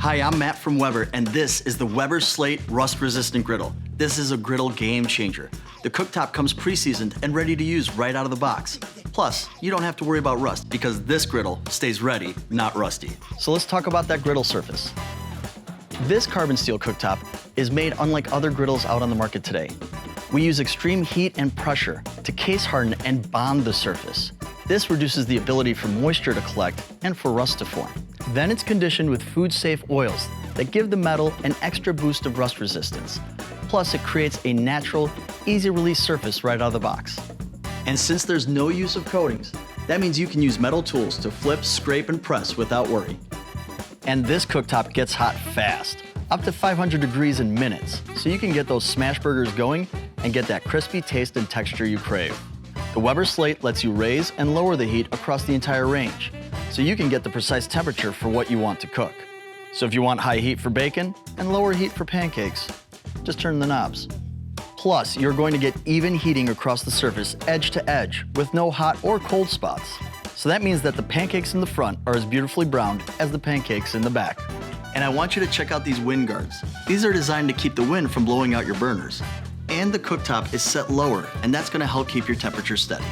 Hi, I'm Matt from Weber, and this is the Weber Slate rust-resistant griddle. This is a griddle game changer. The cooktop comes pre-seasoned and ready to use right out of the box. Plus, you don't have to worry about rust because this griddle stays ready, not rusty. So let's talk about that griddle surface. This carbon steel cooktop is made unlike other griddles out on the market today. We use extreme heat and pressure to case harden and bond the surface. This reduces the ability for moisture to collect and for rust to form. Then it's conditioned with food-safe oils that give the metal an extra boost of rust resistance. Plus, it creates a natural, easy-release surface right out of the box. And since there's no use of coatings, that means you can use metal tools to flip, scrape, and press without worry. And this cooktop gets hot fast, up to 500 degrees in minutes, so you can get those smash burgers going and get that crispy taste and texture you crave. The Weber Slate lets you raise and lower the heat across the entire range, so you can get the precise temperature for what you want to cook. So if you want high heat for bacon and lower heat for pancakes, just turn the knobs. Plus, you're going to get even heating across the surface edge to edge with no hot or cold spots. So that means that the pancakes in the front are as beautifully browned as the pancakes in the back. And I want you to check out these wind guards. These are designed to keep the wind from blowing out your burners. And the cooktop is set lower, and that's gonna help keep your temperature steady.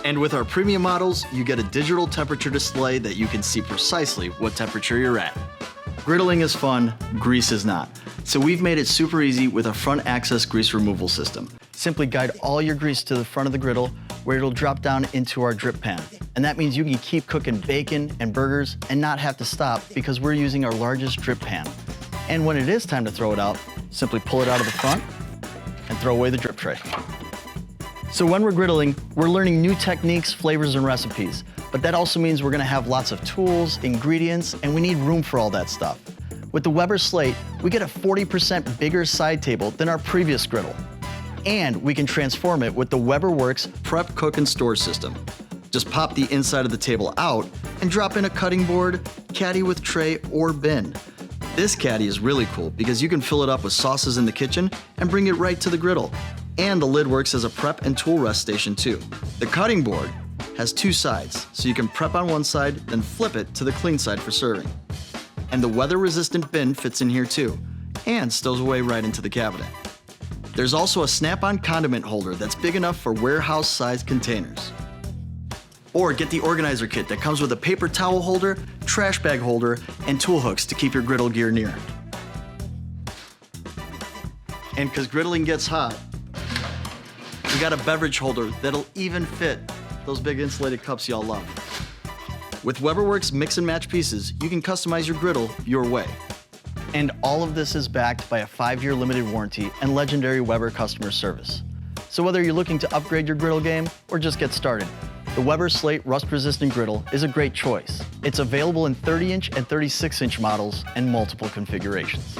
And with our premium models, you get a digital temperature display that you can see precisely what temperature you're at. Griddling is fun, grease is not. So we've made it super easy with a front access grease removal system. Simply guide all your grease to the front of the griddle where it'll drop down into our drip pan. And that means you can keep cooking bacon and burgers and not have to stop because we're using our largest drip pan. And when it is time to throw it out, simply pull it out of the front and throw away the drip tray. So when we're griddling, we're learning new techniques, flavors, and recipes. But that also means we're gonna have lots of tools, ingredients, and we need room for all that stuff. With the Weber Slate, we get a 40% bigger side table than our previous griddle. And we can transform it with the Weber Works Prep, Cook, and Store system. Just pop the inside of the table out and drop in a cutting board, caddy with tray, or bin. This caddy is really cool because you can fill it up with sauces in the kitchen and bring it right to the griddle. And the lid works as a prep and tool rest station too. The cutting board has two sides, so you can prep on one side, then flip it to the clean side for serving. And the weather-resistant bin fits in here too, and stows away right into the cabinet. There's also a snap-on condiment holder that's big enough for warehouse-sized containers. Or get the organizer kit that comes with a paper towel holder, trash bag holder, and tool hooks to keep your griddle gear near. And because griddling gets hot, we got a beverage holder that'll even fit those big insulated cups y'all love. With WeberWorks mix and match pieces, you can customize your griddle your way. And all of this is backed by a 5-year limited warranty and legendary Weber customer service. So whether you're looking to upgrade your griddle game or just get started, the Weber Slate rust-resistant griddle is a great choice. It's available in 30-inch and 36-inch models and multiple configurations.